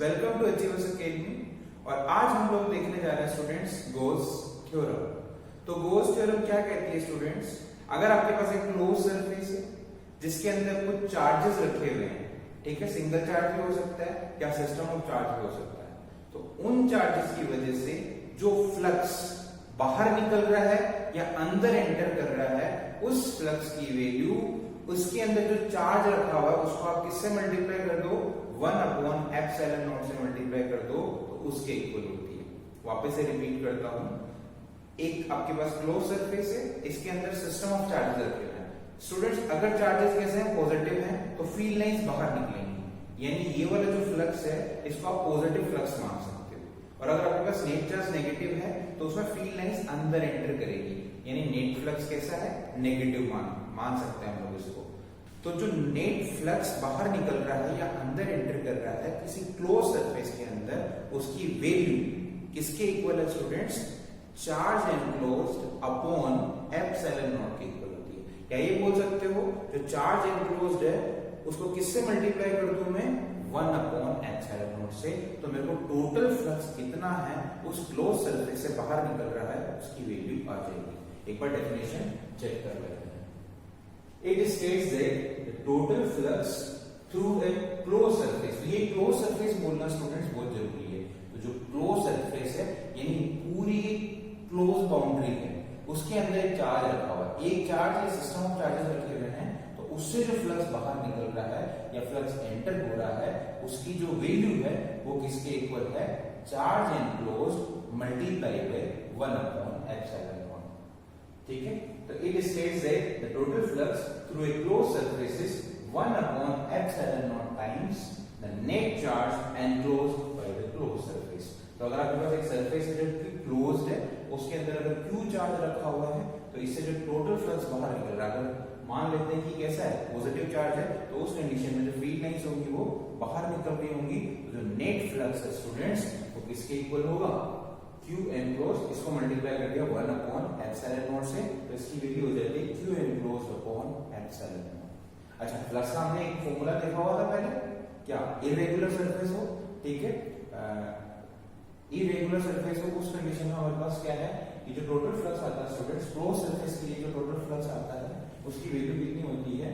Welcome to achievers academy. और आज हम लोग देखने जा रहे हैं स्टूडेंट्स गोस थ्योरम। तो गोस थ्योरम क्या कहती है स्टूडेंट्स, अगर आपके पास एक क्लोज सरफेस है जिसके अंदर कुछ चार्जेस रखे हुए हैं, ठीक है, सिंगल चार्ज भी हो सकता है या सिस्टम ऑफ चार्ज भी हो सकता है, तो उन चार्जेस की वजह से जो फ्लक्स बाहर निकल रहा है या अंदर एंटर कर रहा है, उस फ्लक्स की वैल्यू उसके अंदर जो चार्ज रखा हुआ है उसको आप किससे मल्टीप्लाई कर दो, 1/ε0 से मल्टीप्लाई कर दो तो उसके इक्वल होती है। वापस से रिपीट करता हूं, एक आपके पास क्लोज सरफेस है, इसके अंदर सिस्टम ऑफ चार्जेस रखे हुए हैं। स्टूडेंट्स अगर चार्जेस कैसे हैं, पॉजिटिव हैं, तो फील्ड लाइंस बाहर निकलेंगी, यानी ये वाला जो फ्लक्स है इसको आप पॉजिटिव फ्लक्स मान सकते हो। और अगर आपके पास नेट चार्ज नेगेटिव है तो उसमें फील्ड लाइंस अंदर एंटर करेगी, यानी नेट फ्लक्स कैसा है, नेगेटिव मान सकते हैं हम लोग इसको। तो जो नेट फ्लक्स बाहर निकल रहा है या अंदर एंटर कर रहा है किसी क्लोज सरफेस के अंदर, उसकी वैल्यू किसके इक्वल है स्टूडेंट्स, चार्ज एनक्लोज्ड अपॉन ε0 के इक्वल होती है। क्या ये बोल सकते हो जो चार्ज एनक्लोज्ड है उसको किससे मल्टीप्लाई कर दूं मैं, 1/ε0 से, तो मेरे को टोटल फ्लक्स कितना है उस क्लोज सरफेस से बाहर निकल रहा है उसकी वैल्यू आ जाएगी। एक बार डेफिनेशन चेक कर लेते हैं। It states that the total flux through a closed surface, ये closed surface बोलना स्टूडेंट्स बहुत जरूरी है। तो जो closed surface है यानी पूरी क्लोज बाउंड्री है, उसके अंदर एक चार्ज रखा हुआ है, एक चार्ज या सिस्टम ऑफ चार्जेस रखे हुए हैं, तो उससे जो फ्लक्स बाहर निकल रहा है या फ्लक्स एंटर हो रहा है उसकी जो वैल्यू है वो किसके इक्वल है, चार्ज एनक्लोज्ड मल्टीप्लाई बाय 1/ε0। ठीक है, तो it states that the total flux through a closed surface is 1/ε0 times the net charge enclosed by the closed surface। तो अगर आपके पास एक सरफेस है जो कि क्लोज्ड है, उसके अंदर अगर Q चार्ज रखा हुआ है तो इससे जो टोटल फ्लक्स बाहर निकल रहा है, अगर मान लेते हैं कि कैसा है, पॉजिटिव चार्ज है, तो उस कंडीशन में जो फील्ड लाइंस होंगी वो बाहर निकल रही होंगी, तो जो नेट फ्लक्स है स्टूडेंट्स वो किसके इक्वल होगा, Q enclosed, इसको मल्टीप्लाई कर दिया 1/ε0 से, तो इसकी वैल्यू हो जाती है Q enclosed अपॉन ε0। अच्छा, फ्लक्स का हमने एक फॉर्मूला देखा हुआ था पहले, क्या इरेगुलर सरफेस हो, ठीक है, इरेगुलर सरफेस हो, उस कंडीशन में हमारे पास क्या है कि जो टोटल फ्लक्स आता है स्टूडेंट्स क्लोज सरफेस के लिए जो टोटल फ्लक्स आता है उसकी वैल्यू कितनी होती है,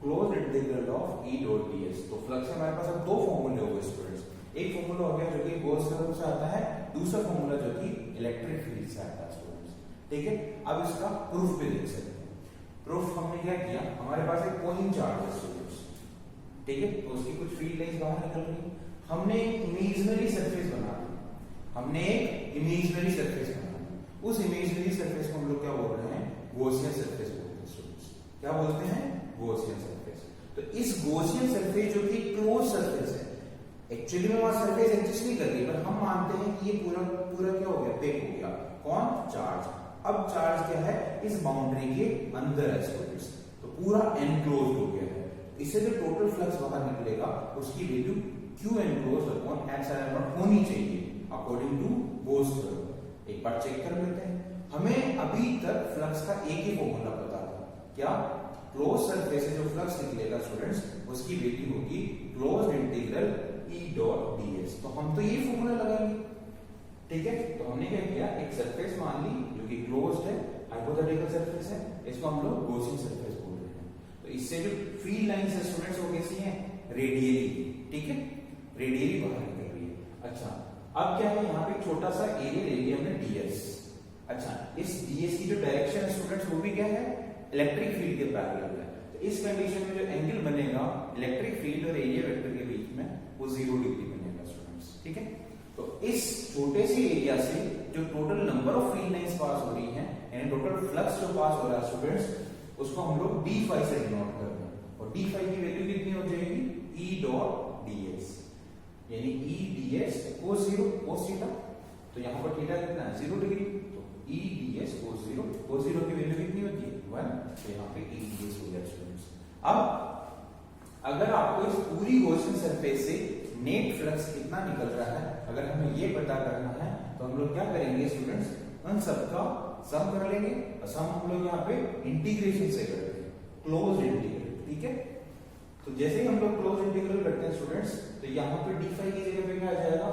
close integral of E dot ds। तो फ्लक्स के हमारे पास अब दो फॉर्मूले हो गए स्टूडेंट्स, एक फॉर्मूला हो गया जो कि गोस थ्योरम से आता है, दूसरा फॉर्मूला जो कि इलेक्ट्रिक फील्ड से आता है स्टूडेंट्स। ठीक है, अब इसका प्रूफ भी देख सकते हैं। प्रूफ हमने क्या किया, हमारे पास एक पॉइंट चार्ज है स्टूडेंट्स, ठीक है, तो उसकी कुछ फील्ड लाइंस बाहर निकल रही, हमने एक इमेजिनरी सरफेस बना दी, हमने एक इमेजिनरी सरफेस बना दी, उस इमेजिनरी सरफेस को हम लोग क्या बोल रहे हैं, गॉसियन सरफेस बोलते हैं स्टूडेंट्स। क्या बोलते हैं, गॉसियन सरफेस। तो इस गॉसियन सरफेस जो कि क्लोज सरफेस है, एक्चुअली में वहां सरफेस एग्जिस्ट नहीं कर रही, पर हम मानते हैं कि ये पूरा क्या हो गया, पैक हो गया, कौन, चार्ज। अब चार्ज क्या है, इस बाउंड्री के अंदर है स्टूडेंट्स, तो पूरा एनक्लोज्ड हो गया है, इससे जो टोटल फ्लक्स बाहर निकलेगा उसकी वैल्यू Q enclosed अपॉन ε0 होनी चाहिए अकॉर्डिंग टू गोस थ्योरम। एक बार चेक कर लेते हैं। हमें अभी तक फ्लक्स का एक ही फॉर्मूला पता था, क्या, क्लोज सरफेस से जो फ्लक्स निकलेगा स्टूडेंट्स उसकी वैल्यू होगी closed integral E dot ds। तो हम तो ये फॉर्मूला लगाएंगे, ठीक है, तो हमने क्या किया, एक सरफेस मान ली जो कि क्लोज्ड है, हाइपोथेटिकल सरफेस है, इसको हम लोग गॉसियन सरफेस बोल रहे हैं। तो इससे जो फील्ड लाइंस है स्टूडेंट्स वो कैसी हैं, रेडियली, ठीक है, रेडियली बाहर निकल रही है। अच्छा, अब क्या है, यहाँ पे छोटा सा एरिया ले लिया हमने ds। अच्छा, इस ds की जो डायरेक्शन है स्टूडेंट्स वो भी क्या है, इलेक्ट्रिक फील्ड के पैरेलल है। तो इस कंडीशन में जो एंगल बनेगा इलेक्ट्रिक फील्ड और एरिया वेक्टर के बीच में वो 0 डिग्री बनेगा स्टूडेंट्स। ठीक है, तो इस छोटे से एरिया से जो total number of field lines pass हो रही हैं, यानी टोटल फ्लक्स जो पास हो रहा है स्टूडेंट्स, उसको हम लोग d5 से डिनोट कर रहे हैं, और d5 की वैल्यू कितनी हो जाएगी, E डॉट ds, यानी E ds cos 0 cos theta, तो यहां पर थीटा कितना है, 0 डिग्री, तो E ds cos 0 की वैल्यू कितनी होती है, 1, तो यहाँ पे E ds हो गया स्टूडेंट्स। अब अगर आपको इस पूरी गॉसियन सरफेस से नेट फ्लक्स कितना निकल रहा है अगर हमें ये पता करना है, तो हम लोग क्या करेंगे स्टूडेंट्स, उन सबका सम कर लेंगे, और सम हम लोग यहाँ पे इंटीग्रेशन से करते हैं, क्लोज इंटीग्रल। ठीक है, तो जैसे ही हम लोग क्लोज इंटीग्रल करते हैं स्टूडेंट्स, तो यहाँ पे d5 की जगह पे क्या आ जाएगा,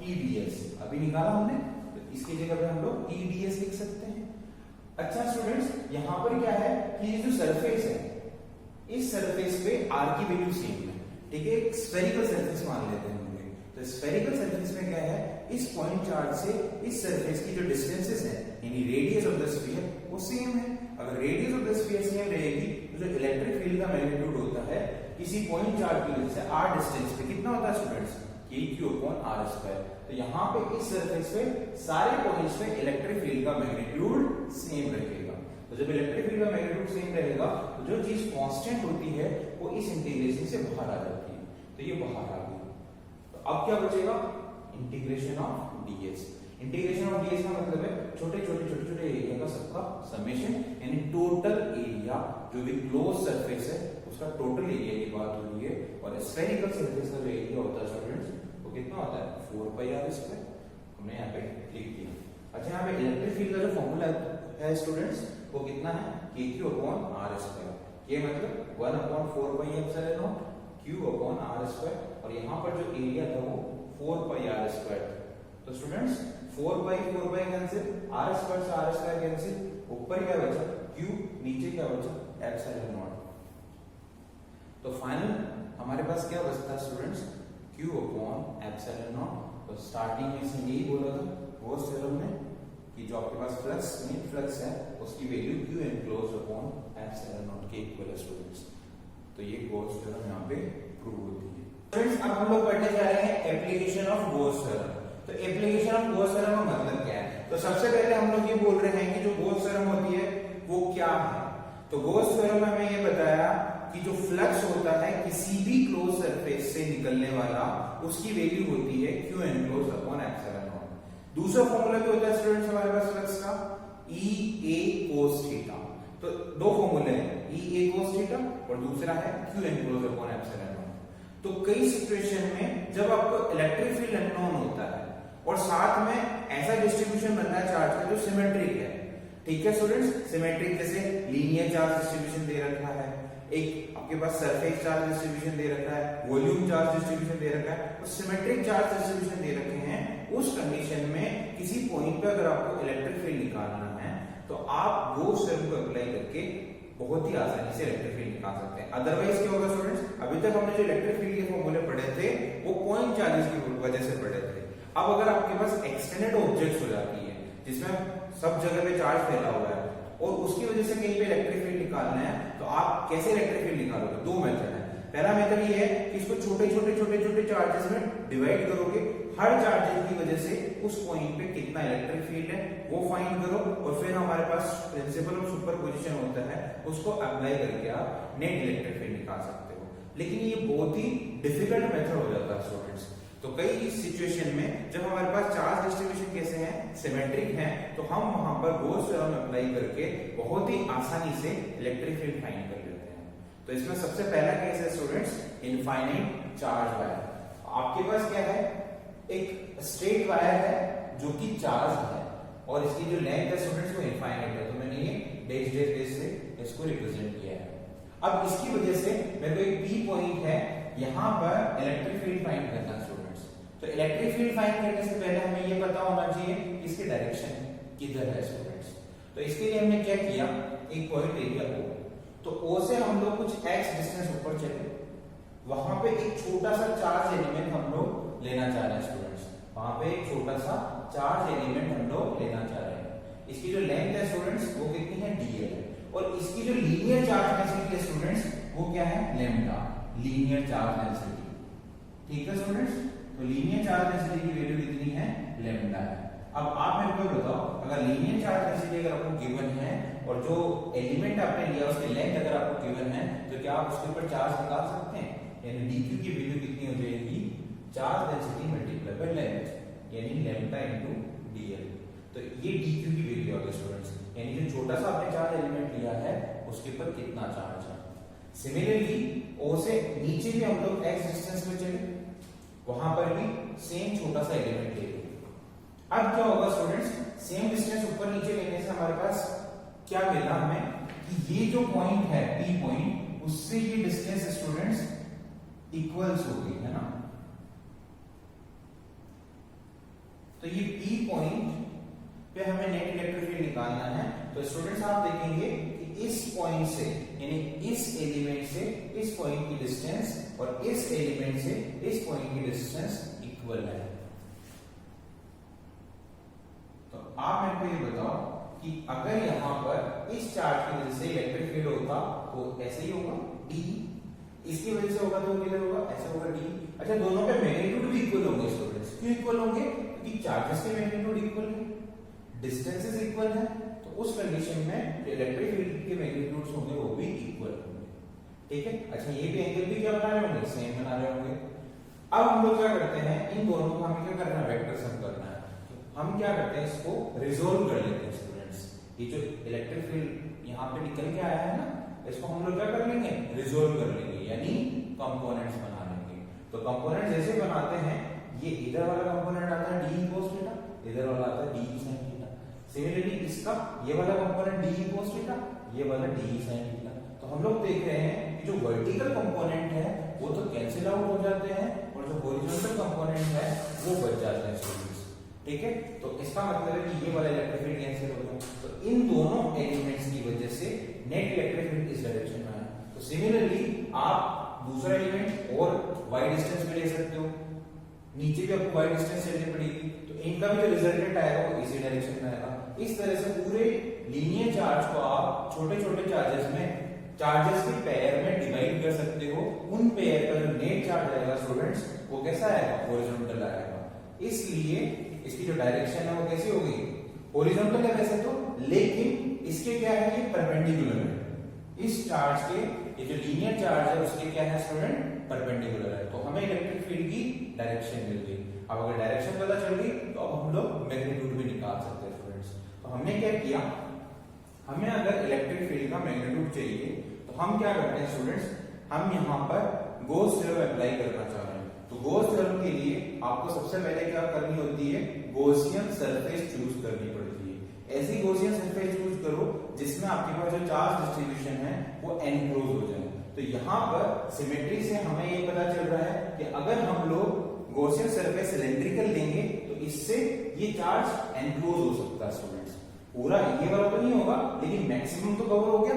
EDS अभी निकाला हमने, तो इसकी जगह पे हम लोग EDS लिख सकते हैं। अच्छा स्टूडेंट्स, यहाँ पर क्या है कि ये जो सरफेस है, इस सरफेस पे r की वैल्यू सेम है, ठीक है, एक स्फेरिकल सरफेस मान लेते हैं हम लोग। तो स्फेरिकल सरफेस में क्या है, इस पॉइंट चार्ज से इस सरफेस की जो डिस्टेंसेस है, यानी रेडियस ऑफ द स्फीयर वो सेम है। अगर radius of the sphere same रहेगी तो जो इलेक्ट्रिक फील्ड का मैग्नीट्यूड होता है किसी पॉइंट चार्ज की वजह से r डिस्टेंस पे कितना होता है स्टूडेंट्स, kq/r²। तो यहाँ पे इस सरफेस पे सारे पॉइंट्स पे इलेक्ट्रिक फील्ड का मैग्नीट्यूड सेम रहेगा। तो जब इलेक्ट्रिक फील्ड का मैग्नीट्यूड सेम रहेगा तो जो चीज कांस्टेंट होती है वो इस इंटीग्रेशन से बाहर आ जाती है, तो ये बाहर आ गई। तो अब क्या बचेगा, integration of ds। Integration of ds का मतलब है छोटे छोटे एरिया का सबका समेशन, यानी टोटल एरिया जो भी क्लोज सरफेस है उसका टोटल एरिया की बात हो रही है। और स्फेरिकल सरफेस का जो एरिया होता है स्टूडेंट्स वो कितना होता है, 4πr²। हमने यहाँ पे लिख दिया। अच्छा, यहाँ पे इलेक्ट्रिक फील्ड का जो फॉर्मूला है स्टूडेंट्स वो कितना है, kq/r²। ये मतलब 1/4πε0 q/r², और यहाँ पर जो एरिया था वो 4πr²। तो स्टूडेंट्स 4 कैंसिल, r² से r² कैंसिल, ऊपर क्या बचा q, नीचे क्या बचा ε0। तो फाइनल हमारे पास क्या बचता है स्टूडेंट्स, q/ε0। तो स्टार्टिंग में से यही बोला था गॉस थ्योरम में कि जो आपके पास फ्लक्स नेट फ्लक्स है उसकी वैल्यू q enclosed/ε0 के इक्वल है स्टूडेंट्स। तो ये गॉस थ्योरम यहाँ पे प्रूव होती है। फ्रेंड्स, अब हम लोग पढ़ने जा रहे हैं एप्लीकेशन ऑफ गॉस थ्योरम। तो एप्लीकेशन ऑफ गॉस थ्योरम का मतलब क्या है, तो सबसे पहले हम लोग ये बोल रहे हैं कि जो गॉस थ्योरम होती है वो क्या है। तो गॉस थ्योरम में हमें ये बताया कि जो फ्लक्स होता है किसी भी क्लोज सरफेस से निकलने वाला उसकी वैल्यू होती है q enclosed/ε0। दूसरा फॉर्मूला भी होता है स्टूडेंट्स हमारे पास फ्लक्स का, EA cos थीटा। तो दो फॉर्मूले हैं, EA cos थीटा और दूसरा है q enclosed/ε0। तो कई सिचुएशन में जब आपको इलेक्ट्रिक फील्ड अननोन होता है और साथ में ऐसा डिस्ट्रीब्यूशन बनना है चार्ज का जो सिमेट्रिक है, ठीक है स्टूडेंट्स, सिमेट्रिक जैसे लीनियर चार्ज डिस्ट्रीब्यूशन दे रखा है, एक आपके पास सरफेस चार्ज डिस्ट्रीब्यूशन दे रखा है, वॉल्यूम चार्ज डिस्ट्रीब्यूशन दे रखा है, तो सिमेट्रिक चार्ज डिस्ट्रीब्यूशन दे रखे हैं। उस कंडीशन में किसी पॉइंट पे अगर आपको इलेक्ट्रिक फील्ड निकालना है तो आप गॉस थ्योरम को अप्लाई करके बहुत ही आसानी से इलेक्ट्रिक फील्ड निकाल सकते हैं। अदरवाइज क्या होगा स्टूडेंट्स, अभी तक हमने जो इलेक्ट्रिक फील्ड के फॉर्मूले पढ़े थे वो पॉइंट चार्जेस की वजह से पढ़े थे। अब अगर आपके पास एक्सटेंडेड ऑब्जेक्ट्स हो जाती है जिसमें सब जगह पे चार्ज फैला हुआ है और उसकी वजह से कहीं पे इलेक्ट्रिक फील्ड निकालना है, तो आप कैसे इलेक्ट्रिक फील्ड निकालोगे, दो मेथड है। पहला मेथड ये है कि इसको छोटे छोटे चार्जेस में डिवाइड करोगे, हर चार्जेस की वजह से उस पॉइंट पे कितना इलेक्ट्रिक फील्ड है वो फाइंड करो, और फिर हमारे पास प्रिंसिपल ऑफ सुपरपोजिशन होता है, उसको अप्लाई करके आप नेट इलेक्ट्रिक फील्ड निकाल सकते हो। लेकिन ये बहुत ही डिफिकल्ट मेथड हो जाता है स्टूडेंट्स। तो कई सिचुएशन में जब हमारे पास चार्ज डिस्ट्रीब्यूशन कैसे हैं, सिमेट्रिक हैं, तो हम वहां पर गॉस थ्योरम अप्लाई करके बहुत ही आसानी से इलेक्ट्रिक फील्ड फाइंड कर लेते हैं। तो इसमें सबसे पहला केस है स्टूडेंट्स इनफाइनाइट चार्ज वायर। आपके पास क्या है, एक स्ट्रेट वायर है जो कि चार्ज है और इसकी जो लेंथ है स्टूडेंट्स वो इनफाइनाइट है। तो मैंने ये डैश डैश डैश से इसको रिप्रेजेंट किया है। अब इसकी वजह से मेरे को एक P पॉइंट है, यहां पर इलेक्ट्रिक फील्ड फाइंड करना है स्टूडेंट्स। तो इलेक्ट्रिक फील्ड फाइंड करने से पहले हमें ये पता होना चाहिए इसकी डायरेक्शन किधर है स्टूडेंट्स। तो इसके लिए हमने क्या किया, एक पॉइंट एरिया O, तो O से हम लोग कुछ x डिस्टेंस ऊपर चले, वहां पे एक छोटा सा चार्ज एलिमेंट हम लोग लेना चाह रहे हैं स्टूडेंट्स। वहां पे एक छोटा सा चार्ज एलिमेंट हम लोग लेना चाह रहे हैं। इसकी जो लेंथ है स्टूडेंट्स वो कितनी है, dl है, और इसकी जो लीनियर चार्ज डेंसिटी है स्टूडेंट्स वो क्या है, लैम्डा, लीनियर चार्ज डेंसिटी। ठीक है स्टूडेंट्स, तो लीनियर चार्ज डेंसिटी की वैल्यू कितनी है, लैम्डा है। अब आप मेरे को बताओ, अगर लीनियर चार्ज डेंसिटी अगर आपको गिवन है और जो एलिमेंट आपने लिया उसकी लेंथ अगर आपको गिवन है, तो क्या आप उसके ऊपर चार्ज निकाल सकते हैं, यानी dq की वैल्यू कितनी हो जाएगी, charge density multiply by length, यानी लैम्डा इनटू dl। तो ये dq की वैल्यू आ गई स्टूडेंट्स, यानी जो छोटा सा आपने चार्ज एलिमेंट लिया है उसके ऊपर कितना चार्ज है। सिमिलरली O से नीचे भी हम लोग x डिस्टेंस में चले, वहां पर भी सेम छोटा सा एलिमेंट ले। अब क्या होगा स्टूडेंट्स, सेम डिस्टेंस ऊपर नीचे लेने से हमारे पास क्या मिला हमें कि ये जो पॉइंट है P पॉइंट, उससे ये डिस्टेंस स्टूडेंट्स इक्वल्स होगी, है ना। तो ये P पॉइंट पे हमें नेट इलेक्ट्रिक फील्ड निकालना है। तो स्टूडेंट्स आप देखेंगे कि इस पॉइंट से यानी इस एलिमेंट से इस पॉइंट की डिस्टेंस और इस एलिमेंट से इस पॉइंट की डिस्टेंस इक्वल है। तो आप मेरे को ये बताओ कि अगर यहां पर इस चार्ज की वजह से इलेक्ट्रिक फील्ड होता तो ऐसे ही होगा D, इसकी वजह से होगा तो किधर होगा, ऐसे होगा D। अच्छा, दोनों के मैग्नीट्यूड भी इक्वल होंगे स्टूडेंट्स। क्यों इक्वल होंगे? क्योंकि चार्जेस के मैग्नीट्यूड इक्वल है, डिस्टेंसेस इक्वल है, तो उस कंडीशन में इलेक्ट्रिक फील्ड के मैग्नीट्यूड्स होंगे वो भी इक्वल होंगे। ठीक है। अच्छा, ये भी एंगल भी क्या बना रहे होंगे, सेम बना रहे होंगे। अब हम लोग क्या करते हैं, इन दोनों को हमें क्या करना है, वेक्टर सम करना है। तो हम क्या करते हैं, इसको रिजोल्व कर लेते हैं स्टूडेंट्स। ये जो इलेक्ट्रिक फील्ड यहाँ पे निकल के आया है ना, इसको हम लोग क्या कर लेंगे, रिजोल्व कर लेंगे, यानी कंपोनेंट्स बना लेंगे। तो कंपोनेंट जैसे बनाते हैं, ये इधर वाला कंपोनेंट आता है d cos थीटा, इधर वाला आता है d sin थीटा। सिमिलरली इसका ये वाला कंपोनेंट d cos थीटा, ये वाला d sin थीटा। तो हम लोग देख रहे हैं कि जो वर्टिकल कंपोनेंट है वो तो कैंसिल आउट हो जाते हैं और जो हॉरिजॉन्टल कंपोनेंट है वो बच जाते हैं स्टूडेंट्स। ठीक है। तो इसका मतलब है कि ये वाला इलेक्ट्रिक फील्ड कैंसिल हो गया। तो इन दोनों एलिमेंट्स की वजह से नेट इलेक्ट्रिक फील्ड इस डायरेक्शन में आया। तो सिमिलरली आप दूसरा एलिमेंट और y डिस्टेंस में ले सकते हो, नीचे भी आपको y डिस्टेंस लेनी पड़ेगी, तो इनका भी जो रिजल्टेंट आएगा वो इसी डायरेक्शन में आएगा। इस तरह से पूरे लीनियर चार्ज को आप छोटे छोटे चार्जेस के पेयर में डिवाइड कर सकते हो। उन पेयर का जो नेट चार्ज आएगा स्टूडेंट्स वो कैसा आएगा, हॉरिजॉन्टल आएगा। इसलिए इसकी जो डायरेक्शन है वो कैसी होगी, हॉरिजॉन्टल है वैसे तो, लेकिन इसके क्या है, ये परपेंडिकुलर है। इस चार्ज के ये जो लीनियर चार्ज है उसके क्या है स्टूडेंट, परपेंडिकुलर है। तो हमें इलेक्ट्रिक फील्ड की डायरेक्शन मिल गई। अब अगर डायरेक्शन पता चल गई तो अब हम लोग मैग्नीट्यूड भी निकाल सकते हैं स्टूडेंट्स। तो हमने क्या किया, हमें अगर इलेक्ट्रिक फील्ड का मैग्नीट्यूड चाहिए तो हम क्या करते हैं स्टूडेंट्स, हम यहाँ पर गॉस थ्योरम अप्लाई करना चाह रहे हैं। तो गॉस थ्योरम के लिए आपको सबसे पहले क्या करनी होती है, गॉसियन सरफेस चूज करनी पड़ती है। ऐसी गॉसियन सरफेस चूज करो जिसमें आपके पास जो चार्ज डिस्ट्रीब्यूशन है वो एनक्लोज हो जाए। तो यहाँ पर सिमेट्री से हमें ये पता चल रहा है कि अगर हम लोग गॉसियन सरफेस सिलेंड्रिकल लेंगे तो इससे ये चार्ज एनक्लोज हो सकता है स्टूडेंट्स। पूरा ये वाला तो नहीं होगा लेकिन मैक्सिमम तो कवर हो गया।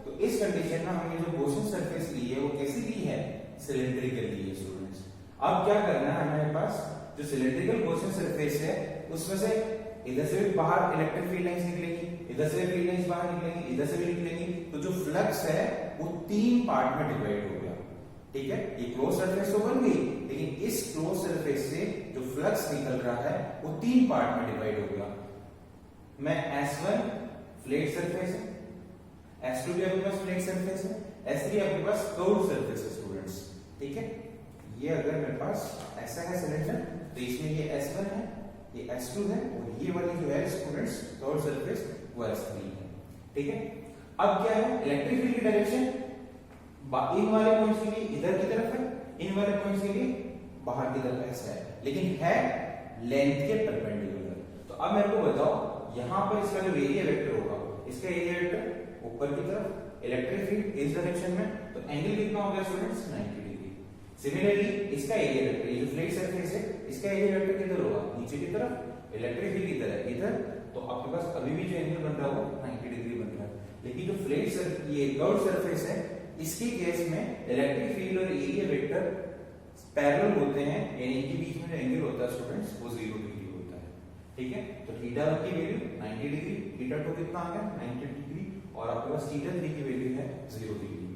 तो इस कंडीशन में हमने जो गॉसियन सरफेस ली है वो कैसी ली है, सिलेंड्रिकल ली है स्टूडेंट्स। अब क्या करना है, हमारे पास जो सिलेंड्रिकल गॉसियन सरफेस है उसमें से इधर से भी बाहर इलेक्ट्रिक फील्ड लाइंस निकलेगी, इधर से भी फील्ड लाइंस बाहर निकलेंगी, इधर से भी निकलेंगी। तो जो फ्लक्स है वो 3 पार्ट में डिवाइड हो गया। ठीक है, ये क्लोज सरफेस तो बन गई, लेकिन इस क्लोज सरफेस से जो फ्लक्स निकल रहा है वो 3 पार्ट में डिवाइड हो गया। मैं S1 फ्लैट सरफेस है, S2 भी आपके पास फ्लैट सरफेस है, S3 आपके पास कर्व्ड सरफेस है स्टूडेंट्स। ठीक है, ये अगर मेरे पास ऐसा है सिलेंडर तो इसमें ये S1 है, ये S2 है और ये वाली जो है स्टूडेंट्स कर्व्ड सरफेस वो S3 है। ठीक है, अब क्या है, इलेक्ट्रिक फील्ड की डायरेक्शन इन वाले पॉइंट्स के लिए इधर की तरफ है, इन वाले पॉइंट्स के लिए बाहर की तरफ ऐसा है, लेकिन है लेंथ के परपेंडिकुलर। तो अब मेरे को बताओ यहां पर इसका जो एरिया वेक्टर होगा, इसका एरिया वेक्टर ऊपर की तरफ, इलेक्ट्रिक फील्ड इस डायरेक्शन में, तो एंगल कितना हो गया स्टूडेंट्स, 90 डिग्री। सिमिलरली इसका एरिया वेक्टर, ये जो फ्लैट सरफेस है इसका एरिया वेक्टर किधर होगा, नीचे की तरफ, इलेक्ट्रिक फील्ड किधर है, इधर। तो आपके पास अभी भी जो एंगल बन रहा है वो 90 डिग्री बन रहा है। लेकिन जो फ्लैट ये कर्व्ड सरफेस है इसके केस में इलेक्ट्रिक फील्ड और एरिया वेक्टर पैरेलल होते हैं, यानी इनके बीच में जो एंगल होता है स्टूडेंट्स वो 0 डिग्री होता है। ठीक है, तो थीटा की वैल्यू 90 डिग्री, थीटा 2 कितना आ गया 90 डिग्री, और आपके पास थीटा 3 की वैल्यू है 0 डिग्री।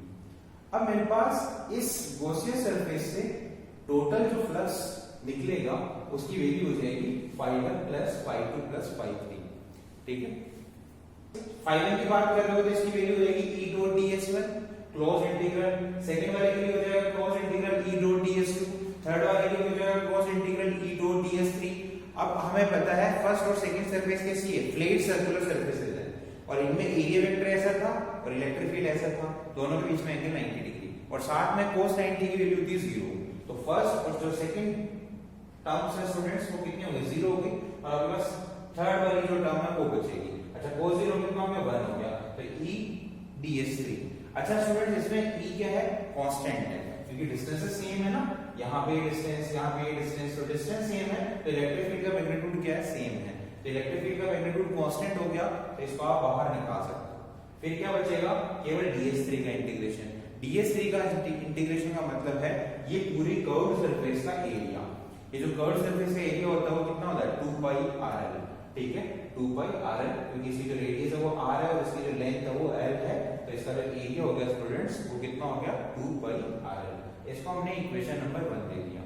अब मेरे पास इस गॉसियन सरफेस से टोटल जो फ्लक्स निकलेगा उसकी वैल्यू हो जाएगी φ1 + φ2 + φ3। ठीक है, φ1 की बात कर रहे हो तो इसकी वैल्यू हो जाएगी E dot ds1 close integral, second वाले के लिए हो जाएगा close integral E dot ds2, third वाले के लिए हो जाएगा close integral E dot ds3। अब हमें पता है फर्स्ट और सेकंड सरफेस कैसी है, फ्लैट सर्कुलर सरफेसेस है, और इनमें एरिया वेक्टर ऐसा था और इलेक्ट्रिक फील्ड ऐसा था, दोनों के बीच में एंगल 90 डिग्री, और साथ में cos 90 की वैल्यू थी 0। तो फर्स्ट और जो सेकंड टर्म्स है स्टूडेंट्स वो कितनी हो गई, 0 हो गई, और आपके पास थर्ड वाली जो टर्म है वो बचेगी। अच्छा, cos 0 कितना हो गया, 1 हो गया, तो E ds3। अच्छा स्टूडेंट्स, इसमें E क्या है, कांस्टेंट है, क्योंकि डिस्टेंसेस सेम है ना, यहाँ पे डिस्टेंस, यहाँ पे डिस्टेंस, तो डिस्टेंस सेम है तो इलेक्ट्रिक फील्ड का मैग्नीट्यूड क्या है, सेम है। तो इलेक्ट्रिक फील्ड का मैग्नीट्यूड कांस्टेंट हो गया, तो इसको आप बाहर निकाल सकते हो। फिर क्या बचेगा, केवल ds3 का इंटीग्रेशन। ds3 का इंटीग्रेशन का मतलब है ये पूरी कर्व्ड सरफेस का एरिया। ये जो कर्व्ड सरफेस का एरिया होता है वो कितना होता है, 2 पाई rl, ठीक है, 2 पाई rl, क्योंकि इसकी जो रेडियस है वो r है और इसकी जो लेंथ है वो l है, तो इसका जो एरिया हो गया स्टूडेंट्स वो कितना हो गया, 2 पाई rl। इसको हमने इक्वेशन नंबर 1 दे दिया।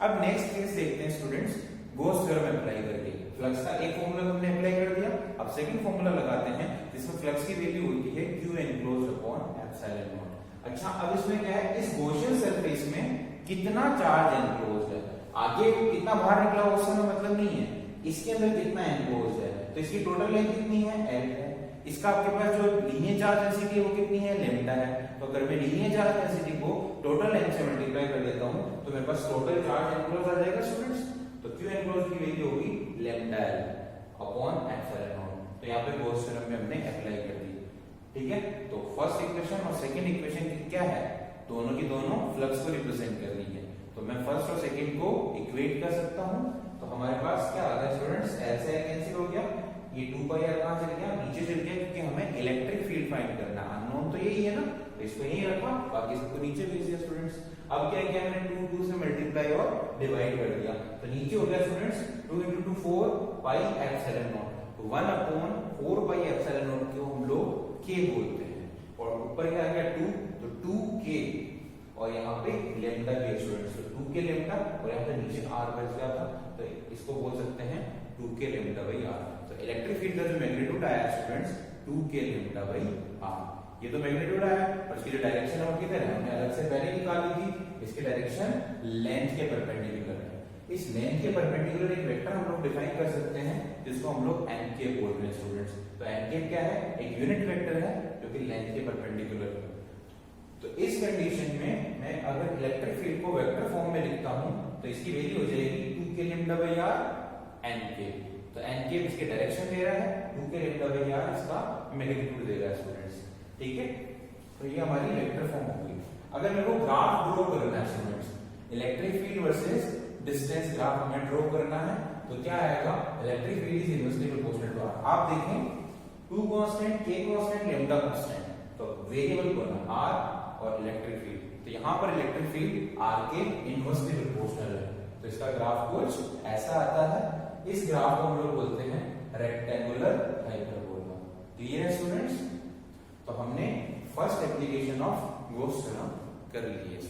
अब नेक्स्ट केस देखते हैं स्टूडेंट्स, गॉस थ्योरम अप्लाई करके। फ्लक्स का एक फॉर्मूला हमने अप्लाई कर दिया, अब सेकंड फॉर्मूला लगाते हैं जिसमें फ्लक्स की वैल्यू होती है q enclosed upon epsilon naught। अच्छा, अब इसमें क्या है, इस गॉसियन सरफेस में कितना चार्ज एनक्लोज्ड है, आगे कितना बाहर निकला उससे मतलब नहीं है, इसके अंदर कितना एनक्लोज्ड है, तो इसकी टोटल लेंथ कितनी है, l है। इसका आपके पास जो लीनियर चार्ज डेंसिटी है वो कितनी है, लैम्डा है। तो अगर मैं लीनियर चार्ज डेंसिटी को टोटल लेंथ से मल्टीप्लाई कर देता हूं तो मेरे पास टोटल चार्ज एनक्लोज आ जाएगा स्टूडेंट्स। तो q एनक्लोज की वैल्यू होगी lambda l upon epsilon not. तो यहाँ पे गॉस थ्योरम में हमने अप्लाई कर दी, ठीक है। तो फर्स्ट इक्वेशन और सेकंड इक्वेशन क्या है, दोनों की दोनों फ्लक्स को रिप्रेजेंट कर रही है, तो मैं फर्स्ट और सेकंड को इक्वेट कर सकता हूं। तो हमारे पास क्या आ गया स्टूडेंट्स, l से l कैंसिल हो गया, ये 2 पाई r कहां चल गया, नीचे चल गया, क्योंकि हमें इलेक्ट्रिक फील्ड फाइंड करना है, अननोन तो यही है ना, तो इसको यही रखा, बाकी सबको नीचे भेज दिया स्टूडेंट्स। अब क्या किया मैंने, 2 से मल्टीप्लाई और डिवाइड कर दिया, तो नीचे हो गया स्टूडेंट्स 2 × 2 4 पाई एप्सिलॉन नॉट, तो 1 अपॉन 4 पाई एप्सिलॉन नॉट को हम लोग k बोलते हैं, और ऊपर क्या आ गया 2, तो 2k और यहाँ पे लैम्डा के स्टूडेंट्स, तो 2k लैम्डा और यहाँ पे नीचे r बच गया था, तो इसको बोल सकते हैं 2k लैम्डा बाई r। तो इलेक्ट्रिक फील्ड का जो मैग्नीट्यूड आया students 2k lambda by r, ये तो मैग्नीट्यूड आया, और इसकी जो डायरेक्शन है वो किधर है, हमने अलग से पहले निकाली थी, इसकी डायरेक्शन लेंथ के परपेंडिकुलर है। इस लेंथ के परपेंडिकुलर एक वेक्टर हम लोग डिफाइन कर सकते हैं जिसको हम लोग nk बोलते हैं स्टूडेंट्स। तो nk क्या है, एक यूनिट वेक्टर है जो कि लेंथ के परपेंडिकुलर है। तो इस कंडीशन में मैं अगर इलेक्ट्रिक फील्ड को वेक्टर फॉर्म में लिखता हूं तो इसकी वैल्यू हो जाएगी 2k lambda by r nk। तो nk इसके डायरेक्शन दे रहा है, 2k लैम्डा बाई r इसका मैग्नीट्यूड दे रहा है स्टूडेंट्स, ठीक है। तो ये हमारी वेक्टर फॉर्म हो गई। अगर मेरे को ग्राफ ड्रॉ करना है students, electric field versus distance graph हमें ड्रॉ करना है, तो क्या आएगा, electric field is inversely proportional to r। आप देखें 2 constant, k constant, lambda constant, तो वेरिएबल कौन है, r और इलेक्ट्रिक फील्ड, तो यहाँ पर इलेक्ट्रिक फील्ड r के इनवर्सली प्रोपोर्शनल है, तो इसका ग्राफ कुछ ऐसा आता है। इस ग्राफ को हम लोग बोलते हैं रेक्टेंगुलर हाइपरबोला। क्लियर है स्टूडेंट्स। तो हमने first application of Gauss theorem कर ली है।